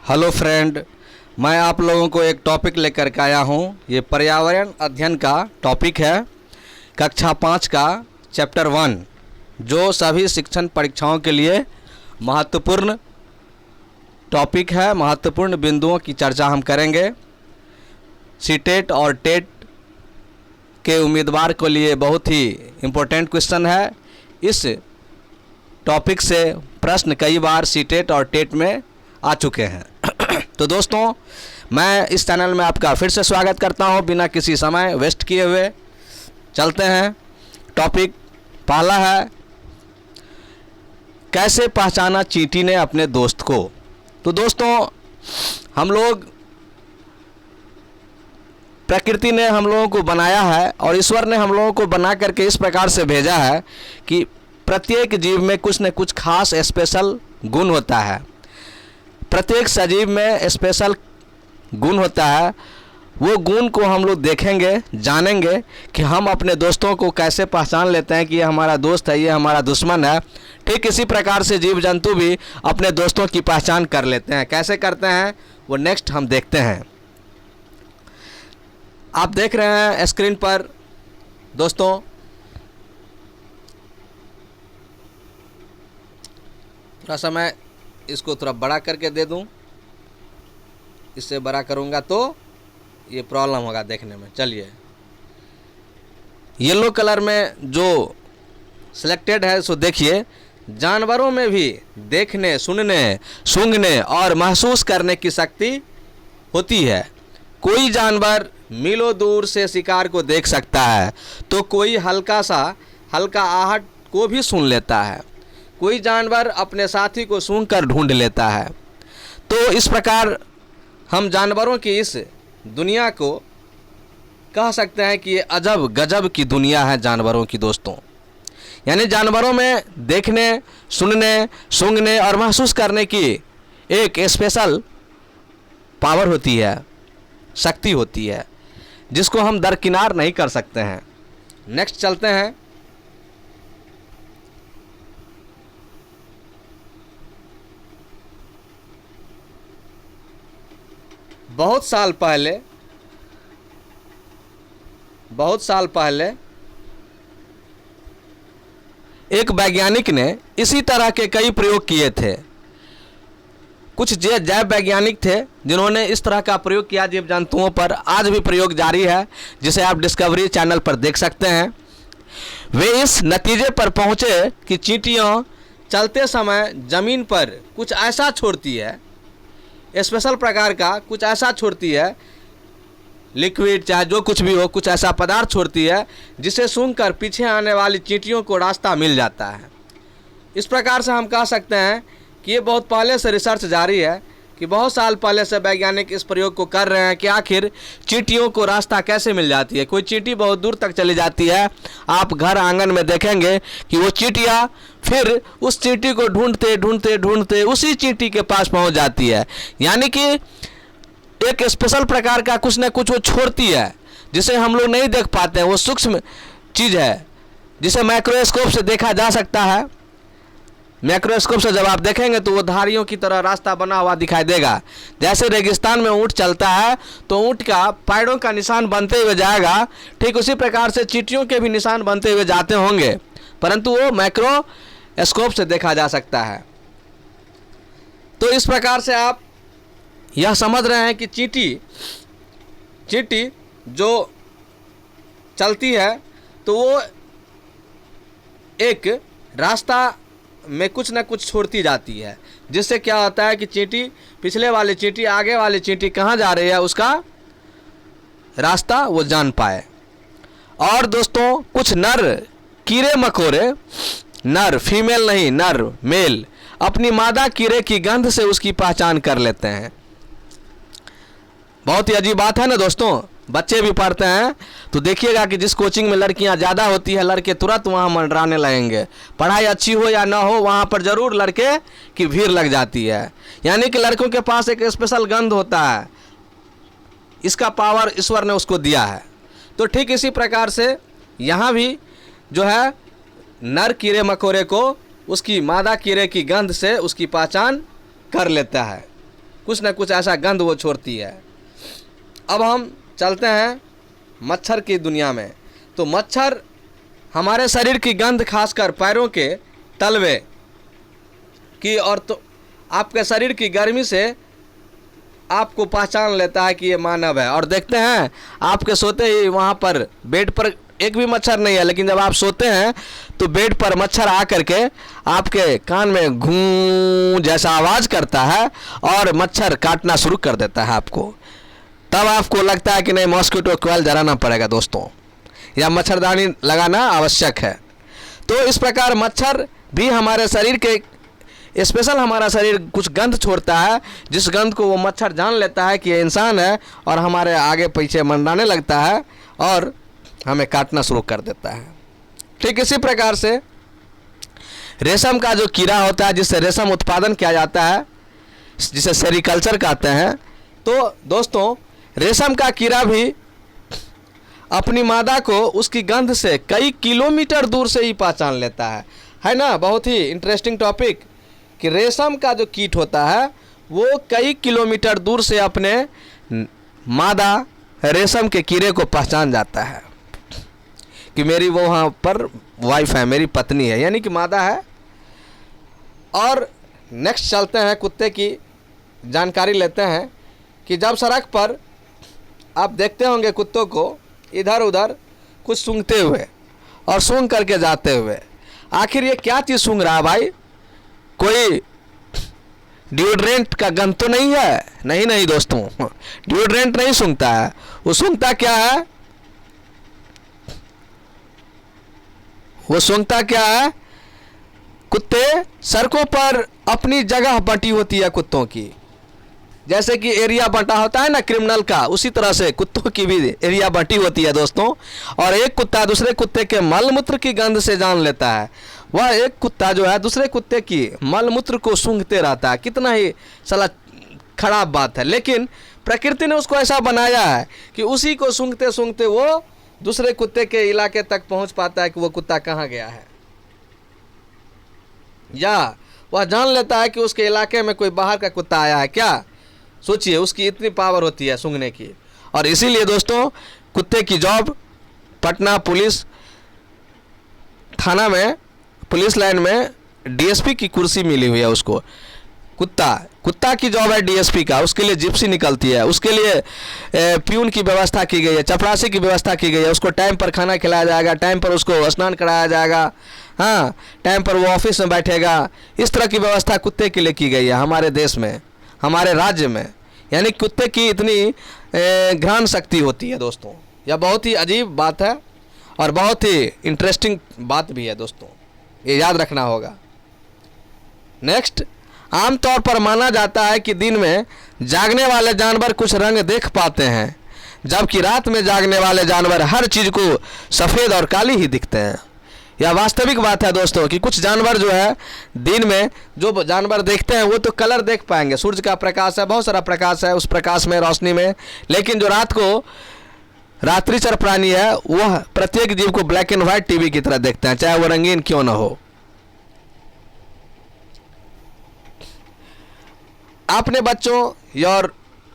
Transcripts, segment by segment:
Hello friend, मैं आप लोगों को एक टॉपिक लेकर के आया हूँ। ये पर्यावरण अध्ययन का टॉपिक है, कक्षा 5 का चैप्टर 1, जो सभी शिक्षण परीक्षाओं के लिए महत्वपूर्ण टॉपिक है। महत्वपूर्ण बिंदुओं की चर्चा हम करेंगे। सीटेट और टेट के उम्मीदवार के लिए बहुत ही इम्पोर्टेंट क्वेश्चन है। इस टॉपिक से प्रश्न कई बार सीटेट और टेट में आ चुके हैं। तो दोस्तों, मैं इस चैनल में आपका फिर से स्वागत करता हूं। बिना किसी समय वेस्ट किए हुए चलते हैं। टॉपिक पहला है, कैसे पहचाना चींटी ने अपने दोस्त को। तो दोस्तों, हम लोग, प्रकृति ने हम लोगों को बनाया है और ईश्वर ने हम लोगों को बना करके इस प्रकार से भेजा है कि प्रत्येक जीव में कुछ न कुछ खास स्पेशल गुण होता है। प्रत्येक सजीव में स्पेशल गुण होता है। वो गुण को हम लोग देखेंगे, जानेंगे कि हम अपने दोस्तों को कैसे पहचान लेते हैं कि ये हमारा दोस्त है, ये हमारा दुश्मन है। ठीक इसी प्रकार से जीव जंतु भी अपने दोस्तों की पहचान कर लेते हैं। कैसे करते हैं वो नेक्स्ट हम देखते हैं। आप देख रहे हैं स्क्रीन पर दोस्तों, थोड़ा सा मैं इसको थोड़ा बड़ा करके दे दूं। इससे बड़ा करूंगा तो ये प्रॉब्लम होगा देखने में। चलिए, येलो कलर में जो सिलेक्टेड है सो देखिए। जानवरों में भी देखने, सुनने, सूंघने और महसूस करने की शक्ति होती है। कोई जानवर मीलों दूर से शिकार को देख सकता है तो कोई हल्का आहट को भी सुन लेता है। कोई जानवर अपने साथी को सूंघकर ढूंढ लेता है। तो इस प्रकार हम जानवरों की इस दुनिया को कह सकते हैं कि ये अजब गजब की दुनिया है जानवरों की दोस्तों। यानी जानवरों में देखने, सुनने, सूंघने और महसूस करने की एक स्पेशल पावर होती है, शक्ति होती है, जिसको हम दरकिनार नहीं कर सकते हैं। नेक्स्ट चलते हैं। बहुत साल पहले एक वैज्ञानिक ने इसी तरह के कई प्रयोग किए थे। कुछ जैव वैज्ञानिक थे जिन्होंने इस तरह का प्रयोग किया जीव जंतुओं पर। आज भी प्रयोग जारी है, जिसे आप डिस्कवरी चैनल पर देख सकते हैं। वे इस नतीजे पर पहुंचे कि चींटियां चलते समय जमीन पर कुछ ऐसा छोड़ती है, स्पेशल प्रकार का कुछ ऐसा छोड़ती है, लिक्विड चाहे जो कुछ भी हो, कुछ ऐसा पदार्थ छोड़ती है जिसे सूंघकर पीछे आने वाली चींटियों को रास्ता मिल जाता है। इस प्रकार से हम कह सकते हैं कि ये बहुत पहले से रिसर्च जारी है, कि बहुत साल पहले से वैज्ञानिक इस प्रयोग को कर रहे हैं कि आखिर चींटियों को रास्ता कैसे मिल जाती है। कोई चींटी बहुत दूर तक चली जाती है, आप घर आंगन में देखेंगे कि वो चींटियाँ फिर उस चींटी को ढूंढते ढूंढते ढूंढते उसी चींटी के पास पहुंच जाती है। यानी कि एक स्पेशल प्रकार का कुछ न कुछ वो छोड़ती है जिसे हम लोग नहीं देख पाते हैं। वो सूक्ष्म चीज़ है जिसे माइक्रोस्कोप से देखा जा सकता है। माइक्रोस्कोप से जब आप देखेंगे तो वो धारियों की तरह रास्ता बना हुआ दिखाई देगा। जैसे रेगिस्तान में ऊँट चलता है तो ऊँट का पैरों का निशान बनते हुए जाएगा, ठीक उसी प्रकार से चींटियों के भी निशान बनते हुए जाते होंगे, परंतु वो माइक्रोस्कोप से देखा जा सकता है। तो इस प्रकार से आप यह समझ रहे हैं कि चींटी जो चलती है तो वो एक रास्ता में कुछ न कुछ छोड़ती जाती है, जिससे क्या होता है कि चींटी, पिछले वाली चींटी, आगे वाली चींटी कहाँ जा रही है उसका रास्ता वो जान पाए। और दोस्तों, कुछ नर कीड़े मकोड़े, नर फीमेल नहीं, नर मेल, अपनी मादा कीड़े की गंध से उसकी पहचान कर लेते हैं। बहुत ही अजीब बात है ना दोस्तों। बच्चे भी पढ़ते हैं तो देखिएगा कि जिस कोचिंग में लड़कियां ज़्यादा होती है, लड़के तुरंत वहाँ मंडराने लगेंगे। पढ़ाई अच्छी हो या ना हो, वहाँ पर ज़रूर लड़के की भीड़ लग जाती है। यानी कि लड़कों के पास एक स्पेशल गंध होता है, इसका पावर ईश्वर ने उसको दिया है। तो ठीक इसी प्रकार से यहाँ भी जो है नर कीड़े मकोड़े को उसकी मादा कीड़े की गंध से उसकी पहचान कर लेता है। कुछ ना कुछ ऐसा गंध वो छोड़ती है। अब हम चलते हैं मच्छर की दुनिया में। तो मच्छर हमारे शरीर की गंध, खासकर पैरों के तलवे की और तो आपके शरीर की गर्मी से आपको पहचान लेता है कि ये मानव है। और देखते हैं आपके सोते ही वहाँ पर बेड पर एक भी मच्छर नहीं है, लेकिन जब आप सोते हैं तो बेड पर मच्छर आ करके आपके कान में घूं जैसा आवाज़ करता है और मच्छर काटना शुरू कर देता है आपको। तब आपको लगता है कि नहीं, मॉस्किटो कॉइल जलाना पड़ेगा दोस्तों, या मच्छरदानी लगाना आवश्यक है। तो इस प्रकार मच्छर भी हमारे शरीर के स्पेशल, हमारा शरीर कुछ गंध छोड़ता है, जिस गंध को वो मच्छर जान लेता है कि ये इंसान है और हमारे आगे पीछे मंडराने लगता है और हमें काटना शुरू कर देता है। ठीक इसी प्रकार से रेशम का जो कीड़ा होता है, जिससे रेशम उत्पादन किया जाता है, जिसे सेरिकल्चर कहते हैं। तो दोस्तों रेशम का कीड़ा भी अपनी मादा को उसकी गंध से कई किलोमीटर दूर से ही पहचान लेता है ना। बहुत ही इंटरेस्टिंग टॉपिक कि रेशम का जो कीट होता है वो कई किलोमीटर दूर से अपने मादा रेशम के कीड़े को पहचान जाता है कि मेरी वो वहाँ पर वाइफ है, मेरी पत्नी है, यानी कि मादा है। और नेक्स्ट चलते हैं, कुत्ते की जानकारी लेते हैं कि जब सड़क पर आप देखते होंगे कुत्तों को इधर उधर कुछ सूंघते हुए और सूंघ करके जाते हुए, आखिर ये क्या चीज़ सूंघ रहा है भाई? कोई डिओड्रेंट का गंध तो नहीं है? नहीं दोस्तों, डिओड्रेंट नहीं सूंघता है। वो सूंघता क्या है? वो सूंघता क्या है? कुत्ते सड़कों पर अपनी जगह बंटी होती है कुत्तों की, जैसे कि एरिया बंटा होता है ना क्रिमिनल का, उसी तरह से कुत्तों की भी एरिया बंटी होती है दोस्तों। और एक कुत्ता दूसरे कुत्ते के मलमूत्र की गंध से जान लेता है। वह एक कुत्ता जो है दूसरे कुत्ते की मलमूत्र को सूंघते रहता है। कितना ही साला खराब बात है, लेकिन प्रकृति ने उसको ऐसा बनाया है कि उसी को सूंघते सूंघते वो दूसरे कुत्ते के इलाके तक पहुंच पाता है कि वो कुत्ता कहाँ गया है, या वह जान लेता है कि उसके इलाके में कोई बाहर का कुत्ता आया है क्या। सोचिए, उसकी इतनी पावर होती है सूंघने की। और इसीलिए दोस्तों कुत्ते की जॉब पटना पुलिस थाना में, पुलिस लाइन में डीएसपी की कुर्सी मिली हुई है उसको। कुत्ता की जॉब है डीएसपी का, उसके लिए जिप्सी निकलती है, उसके लिए प्यून की व्यवस्था की गई है, चपरासी की व्यवस्था की गई है। उसको टाइम पर खाना खिलाया जाएगा, टाइम पर उसको स्नान कराया जाएगा, हाँ, टाइम पर वो ऑफिस में बैठेगा। इस तरह की व्यवस्था कुत्ते के लिए की गई है हमारे देश में, हमारे राज्य में। यानी कुत्ते की इतनी घ्राण शक्ति होती है दोस्तों। यह बहुत ही अजीब बात है और बहुत ही इंटरेस्टिंग बात भी है दोस्तों, ये याद रखना होगा। नेक्स्ट, आमतौर पर माना जाता है कि दिन में जागने वाले जानवर कुछ रंग देख पाते हैं, जबकि रात में जागने वाले जानवर हर चीज़ को सफ़ेद और काली ही दिखते हैं। यह वास्तविक बात है दोस्तों कि कुछ जानवर जो है दिन में जो जानवर देखते हैं वो तो कलर देख पाएंगे, सूरज का प्रकाश है, बहुत सारा प्रकाश है उस प्रकाश में, रोशनी में। लेकिन जो रात को रात्रिचर प्राणी है वह प्रत्येक जीव को ब्लैक एंड व्हाइट टीवी की तरह देखते हैं, चाहे वो रंगीन क्यों ना हो। आपने बच्चों और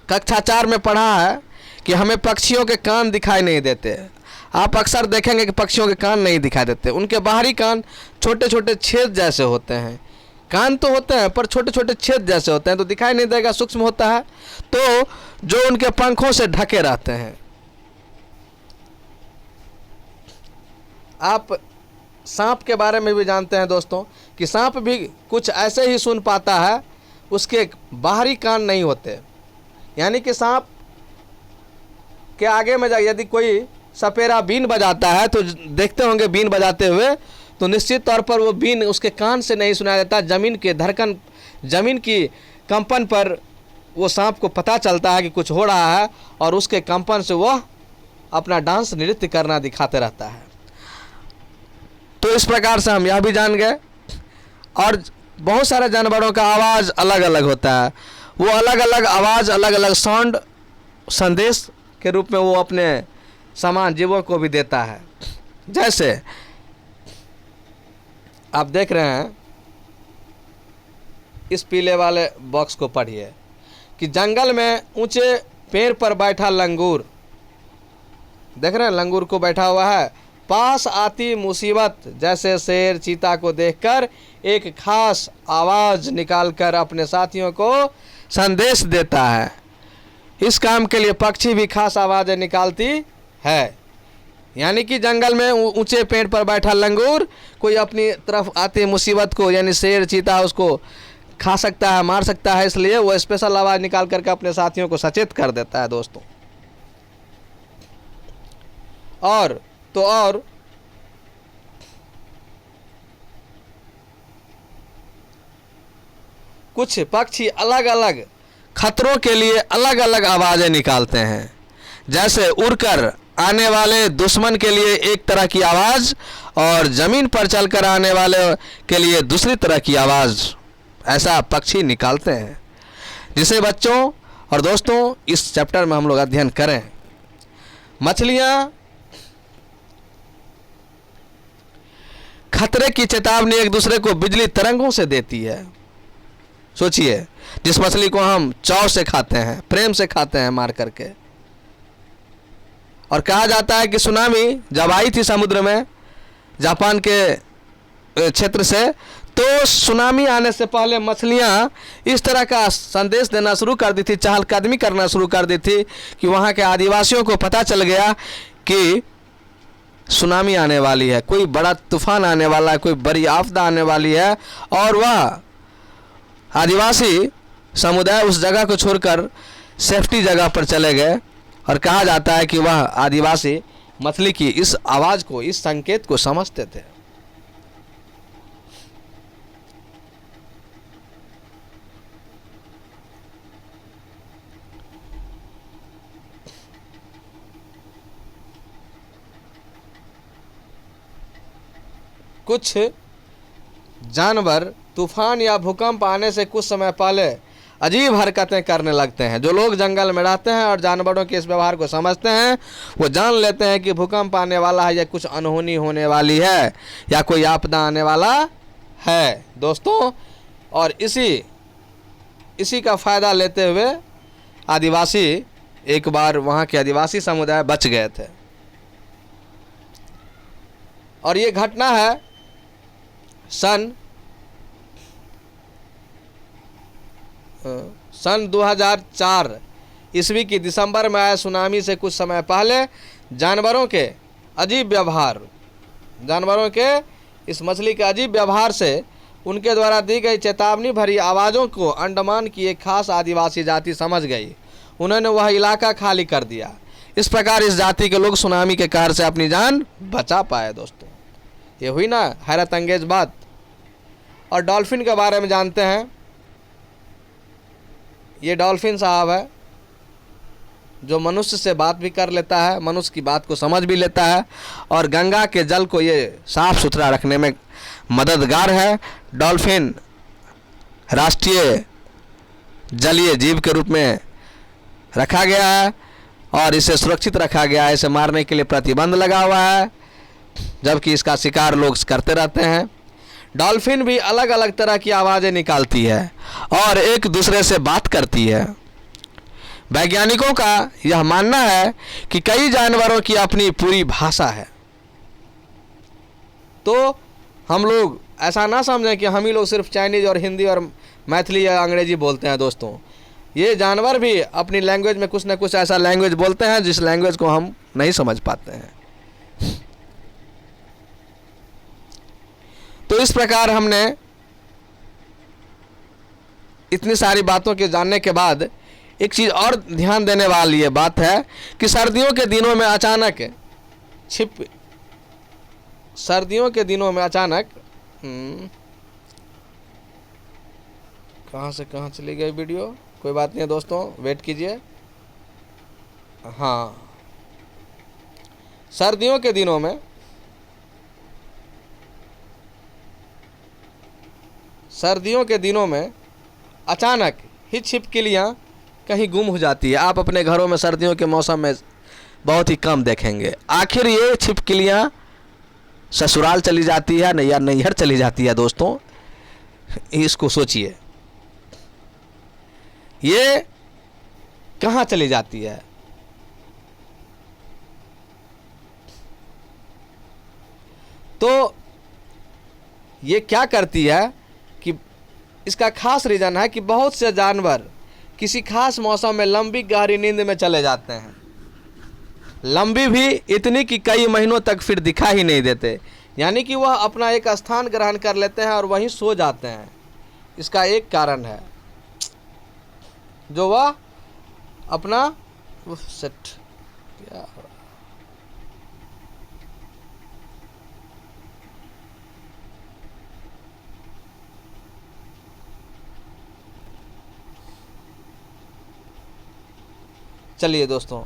कक्षा 4 में पढ़ा है कि हमें पक्षियों के कान दिखाई नहीं देते। आप अक्सर देखेंगे कि पक्षियों के कान नहीं दिखाई देते, उनके बाहरी कान छोटे छोटे छेद जैसे होते हैं। कान तो होते हैं पर छोटे छोटे छेद जैसे होते हैं, तो दिखाई नहीं देगा, सूक्ष्म होता है। तो जो उनके पंखों से ढके रहते हैं। आप सांप के बारे में भी जानते हैं दोस्तों कि सांप भी कुछ ऐसे ही सुन पाता है, उसके बाहरी कान नहीं होते। यानी कि सांप के आगे में यदि कोई सपेरा बीन बजाता है तो देखते होंगे बीन बजाते हुए, तो निश्चित तौर पर वो बीन उसके कान से नहीं सुनाया जाता, ज़मीन के धड़कन, ज़मीन की कंपन पर वो सांप को पता चलता है कि कुछ हो रहा है और उसके कंपन से वह अपना डांस नृत्य करना दिखाते रहता है। तो इस प्रकार से हम यह भी जान गए। और बहुत सारे जानवरों का आवाज़ अलग अलग होता है, वो अलग अलग आवाज़, अलग अलग साउंड संदेश के रूप में वो अपने समान जीवों को भी देता है। जैसे आप देख रहे हैं, इस पीले वाले बॉक्स को पढ़िए कि जंगल में ऊंचे पेड़ पर बैठा लंगूर, देख रहे हैं लंगूर को बैठा हुआ है, पास आती मुसीबत जैसे शेर चीता को देखकर एक खास आवाज़ निकालकर अपने साथियों को संदेश देता है। इस काम के लिए पक्षी भी खास आवाज़ें निकालती है। यानी कि जंगल में ऊंचे पेड़ पर बैठा लंगूर कोई अपनी तरफ आती मुसीबत को, यानी शेर चीता उसको खा सकता है, मार सकता है, इसलिए वो स्पेशल आवाज़ निकाल करके अपने साथियों को सचेत कर देता है दोस्तों। और कुछ पक्षी अलग अलग खतरों के लिए अलग अलग आवाज़ें निकालते हैं। जैसे उड़कर आने वाले दुश्मन के लिए एक तरह की आवाज़ और ज़मीन पर चलकर आने वाले के लिए दूसरी तरह की आवाज़, ऐसा पक्षी निकालते हैं, जिसे बच्चों और दोस्तों इस चैप्टर में हम लोग अध्ययन करें। मछलियाँ खतरे की चेतावनी एक दूसरे को बिजली तरंगों से देती है। सोचिए, जिस मछली को हम चाव से खाते हैं, प्रेम से खाते हैं मार करके, और कहा जाता है कि सुनामी जब आई थी समुद्र में जापान के क्षेत्र से, तो सुनामी आने से पहले मछलियां इस तरह का संदेश देना शुरू कर दी थी, चहलकदमी करना शुरू कर दी थी कि वहाँ के आदिवासियों को पता चल गया कि सुनामी आने वाली है, कोई बड़ा तूफान आने वाला है, कोई बड़ी आपदा आने वाली है। और वह आदिवासी समुदाय उस जगह को छोड़कर सेफ्टी जगह पर चले गए, और कहा जाता है कि वह आदिवासी मछली की इस आवाज़ को, इस संकेत को समझते थे। कुछ जानवर तूफान या भूकंप आने से कुछ समय पहले अजीब हरकतें करने लगते हैं। जो लोग जंगल में रहते हैं और जानवरों के इस व्यवहार को समझते हैं, वो जान लेते हैं कि भूकंप आने वाला है, या कुछ अनहोनी होने वाली है, या कोई आपदा आने वाला है दोस्तों। और इसी का फ़ायदा लेते हुए आदिवासी, एक बार वहाँ के आदिवासी समुदाय बच गए थे। और ये घटना है सन 2004 ईस्वी की दिसंबर में आए सुनामी से कुछ समय पहले जानवरों के इस मछली के अजीब व्यवहार से उनके द्वारा दी गई चेतावनी भरी आवाज़ों को अंडमान की एक खास आदिवासी जाति समझ गई। उन्होंने वह इलाका खाली कर दिया। इस प्रकार इस जाति के लोग सुनामी के कहर से अपनी जान बचा पाए। दोस्तों, ये हुई ना हैरत अंगेज बात। और डॉल्फिन के बारे में जानते हैं। ये डॉल्फिन साहब है जो मनुष्य से बात भी कर लेता है, मनुष्य की बात को समझ भी लेता है, और गंगा के जल को ये साफ सुथरा रखने में मददगार है। डॉल्फिन राष्ट्रीय जलीय जीव के रूप में रखा गया है और इसे सुरक्षित रखा गया है। इसे मारने के लिए प्रतिबंध लगा हुआ है, जबकि इसका शिकार लोग करते रहते हैं। डॉल्फिन भी अलग अलग तरह की आवाज़ें निकालती है और एक दूसरे से बात करती है। वैज्ञानिकों का यह मानना है कि कई जानवरों की अपनी पूरी भाषा है। तो हम लोग ऐसा ना समझें कि हम ही लोग सिर्फ चाइनीज़ और हिंदी और मैथिली या अंग्रेजी बोलते हैं। दोस्तों, ये जानवर भी अपनी लैंग्वेज में कुछ ना कुछ ऐसा लैंग्वेज बोलते हैं जिस लैंग्वेज को हम नहीं समझ पाते हैं। तो इस प्रकार हमने इतनी सारी बातों के जानने के बाद एक चीज़ और ध्यान देने वाली ये बात है कि सर्दियों के दिनों में अचानक कहाँ से कहाँ चली गई वीडियो, कोई बात नहीं है दोस्तों, वेट कीजिए। हाँ, सर्दियों के दिनों में अचानक ही छिपकलियाँ कहीं गुम हो जाती है। आप अपने घरों में सर्दियों के मौसम में बहुत ही कम देखेंगे। आखिर ये छिपकलियाँ ससुराल चली जाती है या नैहर चली जाती है। दोस्तों, इसको सोचिए। ये कहाँ चली जाती है। तो ये क्या करती है कि इसका खास रीज़न है कि बहुत से जानवर किसी खास मौसम में लंबी गहरी नींद में चले जाते हैं, लंबी भी इतनी कि कई महीनों तक फिर दिखाई ही नहीं देते, यानी कि वह अपना एक स्थान ग्रहण कर लेते हैं और वहीं सो जाते हैं। इसका एक कारण है जो वह अपना सेट क्या हो रहा है? चलिए दोस्तों,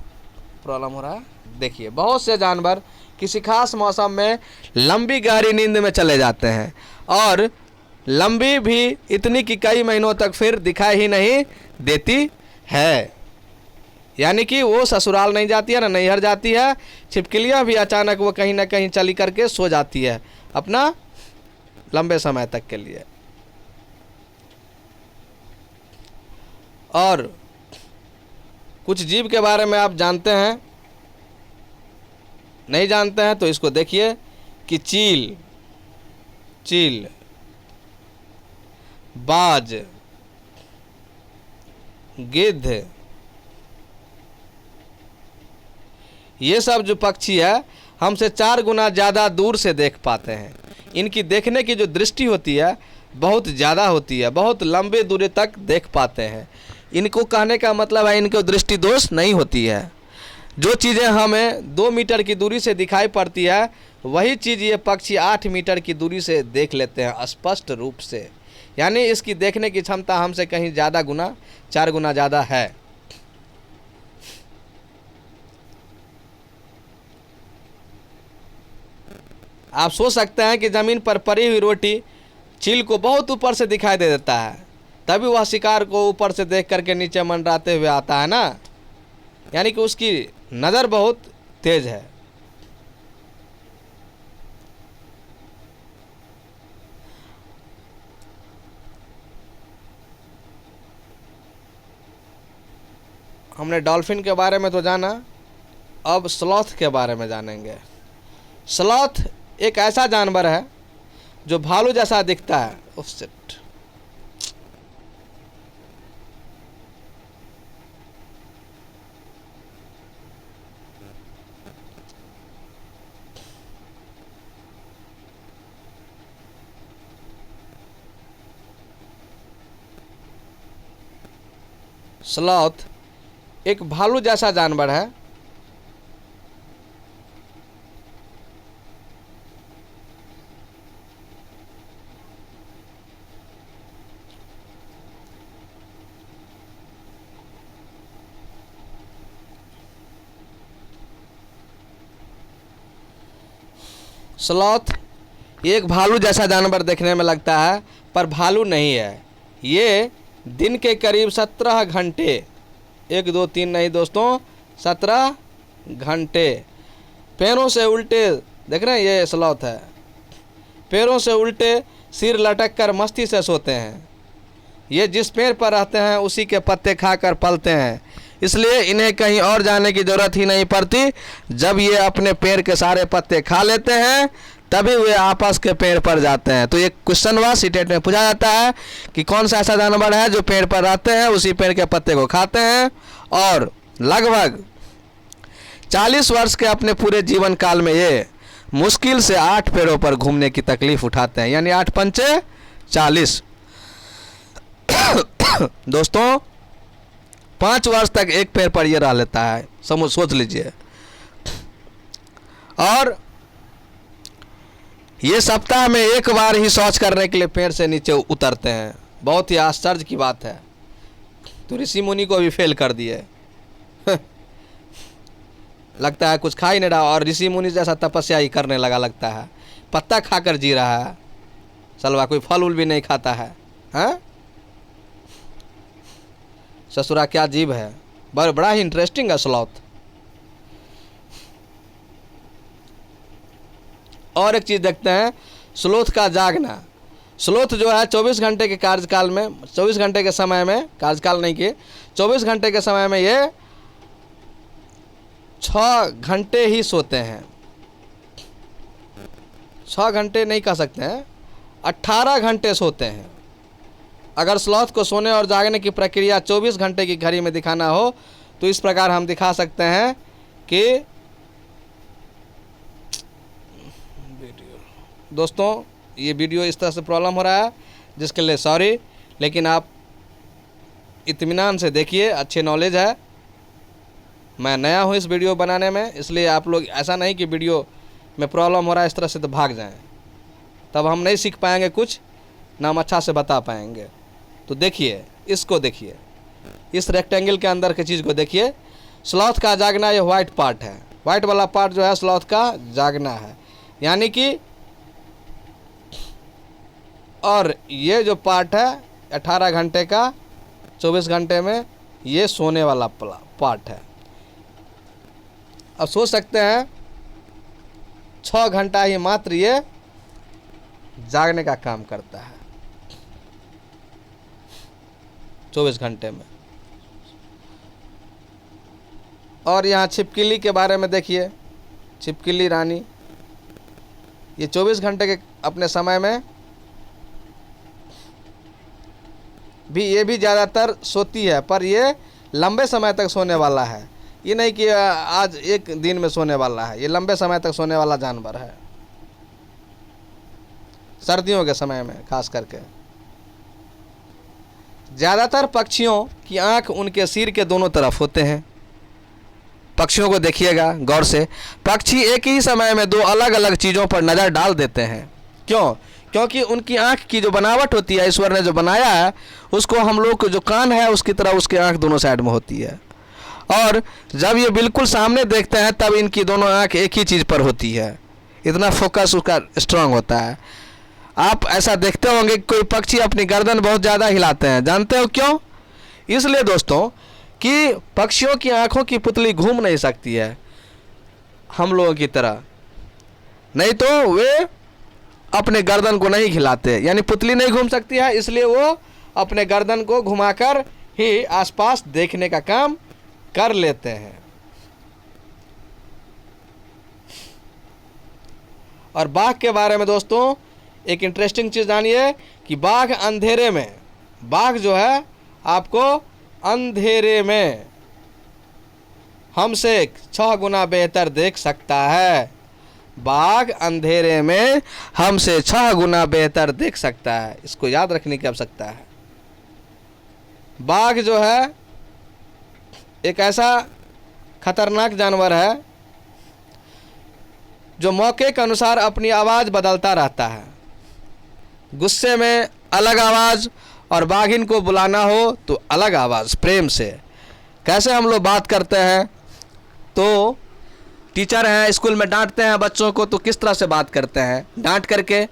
प्रॉब्लम हो रहा है। देखिए, बहुत से जानवर किसी खास मौसम में लंबी गहरी नींद में चले जाते हैं और लंबी भी इतनी कि कई महीनों तक फिर दिखाई ही नहीं देती है, यानी कि वो ससुराल नहीं जाती है, ना नैहर जाती है। छिपकलियाँ भी अचानक वो कहीं ना कहीं चली करके सो जाती है अपना लंबे समय तक के लिए। और कुछ जीव के बारे में आप जानते हैं, नहीं जानते हैं तो इसको देखिए कि चील, बाज, गिद्ध, ये सब जो पक्षी है हमसे 4 गुना ज़्यादा दूर से देख पाते हैं। इनकी देखने की जो दृष्टि होती है बहुत ज़्यादा होती है, बहुत लंबे दूरी तक देख पाते हैं। इनको कहने का मतलब है इनको दृष्टि दोष नहीं होती है। जो चीज़ें हमें 2 मीटर की दूरी से दिखाई पड़ती है वही चीज़ ये पक्षी 8 मीटर की दूरी से देख लेते हैं स्पष्ट रूप से, यानी इसकी देखने की क्षमता हमसे कहीं ज़्यादा 4 गुना ज़्यादा है। आप सोच सकते हैं कि ज़मीन पर पड़ी हुई रोटी चील को बहुत ऊपर से दिखाई दे देता है, तभी वह शिकार को ऊपर से देख करके नीचे मंडराते हुए आता है ना, यानी कि उसकी नज़र बहुत तेज है। हमने डॉल्फिन के बारे में तो जाना, अब स्लॉथ के बारे में जानेंगे। स्लॉथ एक ऐसा जानवर है जो भालू जैसा दिखता है। उससे स्लॉथ एक भालू जैसा जानवर है। स्लॉथ एक भालू जैसा जानवर देखने में लगता है पर भालू नहीं है। ये दिन के करीब 17 घंटे, 1 2 3 नहीं दोस्तों, 17 घंटे पैरों से उल्टे, देख रहे हैं ये स्लॉथ है, पैरों से उल्टे सिर लटक कर मस्ती से सोते हैं। ये जिस पेड़ पर रहते हैं उसी के पत्ते खाकर पलते हैं, इसलिए इन्हें कहीं और जाने की ज़रूरत ही नहीं पड़ती। जब ये अपने पेड़ के सारे पत्ते खा लेते हैं तभी वे आपस के पेड़ पर जाते हैं। तो ये क्वेश्चन वाला सीटेट में पूछा जाता है कि कौन सा ऐसा जानवर है जो पेड़ पर रहते हैं, उसी पेड़ के पत्ते को खाते हैं और लगभग 40 वर्ष के अपने पूरे जीवन काल में ये मुश्किल से 8 पेड़ों पर घूमने की तकलीफ उठाते हैं, यानी 8 पंचे 40। दोस्तों 5 वर्ष तक एक पेड़ पर ये रह लेता है, सोच लीजिए। और ये सप्ताह में 1 बार ही शौच करने के लिए पेड़ से नीचे उतरते हैं। बहुत ही आश्चर्य की बात है। तो ऋषि मुनि को भी फेल कर दिए। लगता है कुछ खा ही नहीं रहा और ऋषि मुनि जैसा तपस्या ही करने लगा, लगता है पत्ता खाकर जी रहा है। सलवा कोई फल उल भी नहीं खाता है। हाँ, ससुरा क्या जीव है, बड़ा ही इंटरेस्टिंग है स्लॉथ। और एक चीज़ देखते हैं, स्लोथ का जागना। स्लोथ जो है 24 घंटे के कार्यकाल में, 24 घंटे के समय में, कार्यकाल नहीं किए, 24 घंटे के समय में ये 6 घंटे ही सोते हैं। 6 घंटे नहीं कह सकते हैं, 18 घंटे सोते हैं। अगर स्लॉथ को सोने और जागने की प्रक्रिया 24 घंटे की घड़ी में दिखाना हो तो इस प्रकार हम दिखा सकते हैं कि दोस्तों ये वीडियो इस तरह से प्रॉब्लम हो रहा है जिसके लिए सॉरी, लेकिन आप इत्मीनान से देखिए, अच्छी नॉलेज है। मैं नया हूँ इस वीडियो बनाने में, इसलिए आप लोग ऐसा नहीं कि वीडियो में प्रॉब्लम हो रहा है इस तरह से तो भाग जाएं, तब हम नहीं सीख पाएंगे कुछ, ना हम अच्छा से बता पाएंगे। तो देखिए, इसको देखिए, इस रेक्टेंगल के अंदर की चीज़ को देखिए। स्लॉथ का जागना ये वाइट पार्ट है, वाइट वाला पार्ट जो है स्लॉथ का जागना है, यानी कि, और ये जो पार्ट है 18 घंटे का 24 घंटे में ये सोने वाला पार्ट है। अब सोच सकते हैं 6 घंटा ही मात्र ये जागने का काम करता है 24 घंटे में। और यहाँ छिपकली के बारे में देखिए, छिपकली रानी ये 24 घंटे के अपने समय में भी ये भी ज़्यादातर सोती है, पर ये लंबे समय तक सोने वाला है। ये नहीं कि आज एक दिन में सोने वाला है, ये लंबे समय तक सोने वाला जानवर है, सर्दियों के समय में खास करके। ज़्यादातर पक्षियों की आंख उनके सिर के दोनों तरफ होते हैं। पक्षियों को देखिएगा गौर से, पक्षी एक ही समय में 2 अलग अलग चीज़ों पर नज़र डाल देते हैं। क्यों? क्योंकि उनकी आंख की जो बनावट होती है, ईश्वर ने जो बनाया है उसको, हम लोग को जो कान है उसकी तरह उसकी आंख दोनों साइड में होती है, और जब ये बिल्कुल सामने देखते हैं तब इनकी दोनों आंख एक ही चीज़ पर होती है। इतना फोकस उसका स्ट्रांग होता है। आप ऐसा देखते होंगे कोई पक्षी अपनी गर्दन बहुत ज़्यादा हिलाते हैं, जानते हो क्यों? इसलिए दोस्तों कि पक्षियों की आंखों की पुतली घूम नहीं सकती है हम लोगों की तरह, नहीं तो वे अपने गर्दन को नहीं हिलाते, यानी पुतली नहीं घूम सकती है, इसलिए वो अपने गर्दन को घुमाकर ही आसपास देखने का काम कर लेते हैं। और बाघ के बारे में दोस्तों एक इंटरेस्टिंग चीज़ जानिए कि बाघ अंधेरे में, बाघ जो है आपको अंधेरे में हमसे 6 गुना बेहतर देख सकता है। बाघ अंधेरे में हमसे 6 गुना बेहतर देख सकता है, इसको याद रखने की आवश्यकता है। बाघ जो है एक ऐसा खतरनाक जानवर है जो मौके के अनुसार अपनी आवाज़ बदलता रहता है। गुस्से में अलग आवाज़, और बाघिन को बुलाना हो तो अलग आवाज़, प्रेम से। कैसे हम लोग बात करते हैं, तो टीचर हैं स्कूल में डांटते हैं बच्चों को तो किस तरह से बात करते हैं, डांट करके,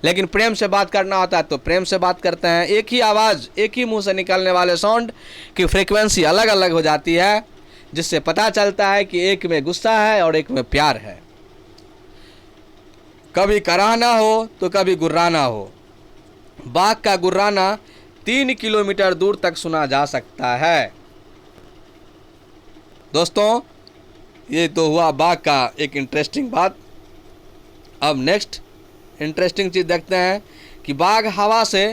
लेकिन प्रेम से बात करना होता है तो प्रेम से बात करते हैं। एक ही आवाज़, एक ही मुंह से निकलने वाले साउंड की फ्रीक्वेंसी अलग अलग हो जाती है, जिससे पता चलता है कि एक में गुस्सा है और एक में प्यार है। कभी कराहना हो तो कभी गुर्राना हो। बाघ का गुर्राना 3 किलोमीटर दूर तक सुना जा सकता है। दोस्तों ये तो हुआ बाघ का एक इंटरेस्टिंग बात। अब नेक्स्ट इंटरेस्टिंग चीज़ देखते हैं कि बाघ हवा से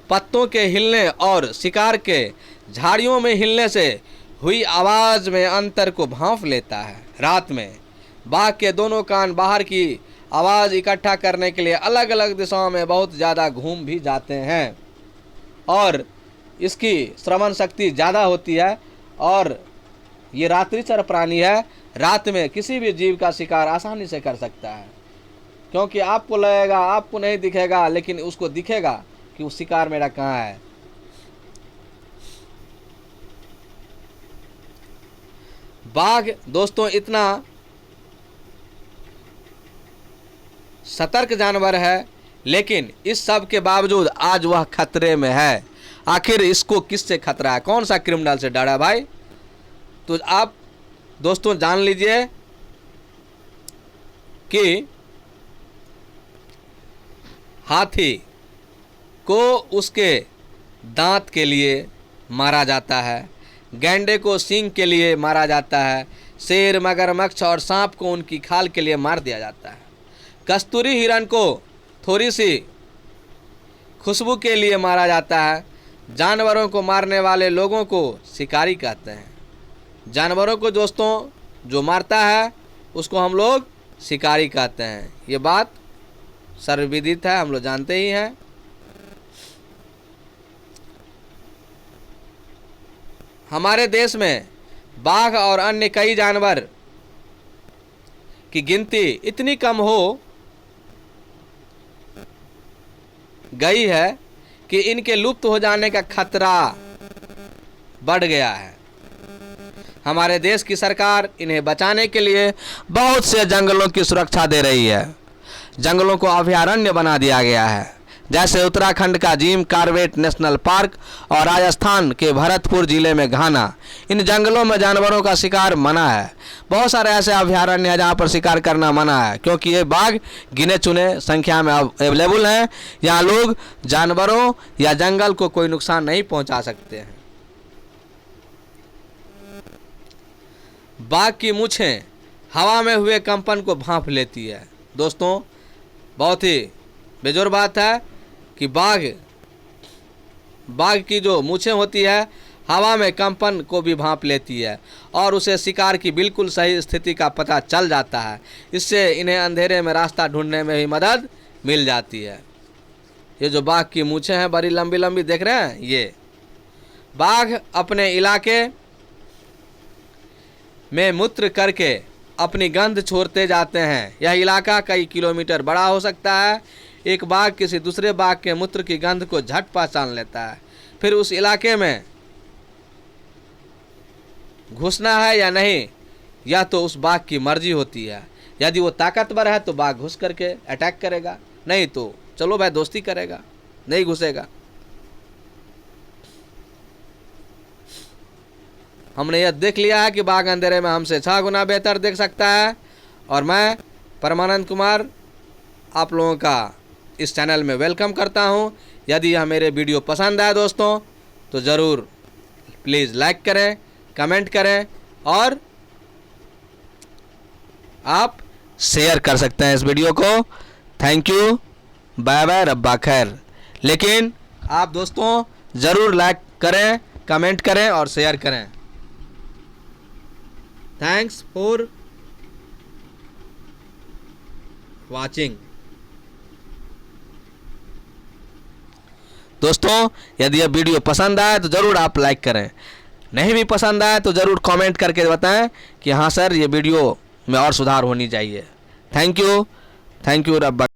पत्तों के हिलने और शिकार के झाड़ियों में हिलने से हुई आवाज़ में अंतर को भांप लेता है। रात में बाघ के दोनों कान बाहर की आवाज़ इकट्ठा करने के लिए अलग अलग दिशाओं में बहुत ज़्यादा घूम भी जाते हैं, और इसकी श्रवण शक्ति ज़्यादा होती है, और ये रात्रिचर प्राणी है। रात में किसी भी जीव का शिकार आसानी से कर सकता है, क्योंकि आपको लगेगा, आपको नहीं दिखेगा, लेकिन उसको दिखेगा कि वो शिकार मेरा कहाँ है। बाघ दोस्तों इतना सतर्क जानवर है, लेकिन इस सब के बावजूद आज वह खतरे में है। आखिर इसको किससे खतरा है, कौन सा क्रिमिनल से डरा भाई? तो आप दोस्तों जान लीजिए कि हाथी को उसके दांत के लिए मारा जाता है, गैंडे को सींग के लिए मारा जाता है, शेर, मगरमच्छ और सांप को उनकी खाल के लिए मार दिया जाता है। कस्तूरी हिरण को थोड़ी सी खुशबू के लिए मारा जाता है। जानवरों को मारने वाले लोगों को शिकारी कहते हैं। जानवरों को दोस्तों जो मारता है उसको हम लोग शिकारी कहते हैं। ये बात सर्वविदित है, हम लोग जानते ही हैं। हमारे देश में बाघ और अन्य कई जानवर की गिनती इतनी कम हो गई है कि इनके लुप्त हो जाने का खतरा बढ़ गया है। हमारे देश की सरकार इन्हें बचाने के लिए बहुत से जंगलों की सुरक्षा दे रही है। जंगलों को अभयारण्य बना दिया गया है, जैसे उत्तराखंड का जिम कॉर्बेट नेशनल पार्क और राजस्थान के भरतपुर जिले में घाना। इन जंगलों में जानवरों का शिकार मना है। बहुत सारे ऐसे अभयारण्य हैं जहाँ पर शिकार करना मना है, क्योंकि ये बाघ गिने चुने संख्या में अवेलेबल हैं। यहाँ लोग जानवरों या जंगल को कोई नुकसान नहीं पहुँचा सकते हैं। बाघ की मूछें हवा में हुए कंपन को भांप लेती है। दोस्तों बहुत ही बेजोर बात है कि बाघ की जो मूछें होती है हवा में कंपन को भी भांप लेती है और उसे शिकार की बिल्कुल सही स्थिति का पता चल जाता है। इससे इन्हें अंधेरे में रास्ता ढूंढने में भी मदद मिल जाती है। ये जो बाघ की मूछें हैं बड़ी लंबी लंबी देख रहे हैं, ये बाघ अपने इलाके में मूत्र करके अपनी गंध छोड़ते जाते हैं। यह इलाका कई किलोमीटर बड़ा हो सकता है। एक बाघ किसी दूसरे बाघ के मूत्र की गंध को झट पहचान लेता है। फिर उस इलाके में घुसना है या नहीं, यह तो उस बाघ की मर्जी होती है। यदि वो ताकतवर है तो बाघ घुस करके अटैक करेगा, नहीं तो चलो भाई दोस्ती करेगा, नहीं घुसेगा। हमने यह देख लिया है कि बाघ अंधेरे में हमसे 6 गुना बेहतर देख सकता है। और मैं परमानंद कुमार आप लोगों का इस चैनल में वेलकम करता हूं। यदि यह मेरे वीडियो पसंद आए दोस्तों तो ज़रूर प्लीज़ लाइक करें, कमेंट करें और आप शेयर कर सकते हैं इस वीडियो को। थैंक यू, बाय बाय, रब्बा खैर। लेकिन आप दोस्तों ज़रूर लाइक करें, कमेंट करें और शेयर करें। Thanks for watching. दोस्तों यदि यह वीडियो पसंद आए तो ज़रूर आप लाइक करें, नहीं भी पसंद आए तो ज़रूर कमेंट करके बताएं कि हाँ सर ये वीडियो में और सुधार होनी चाहिए। थैंक यू रब्बा।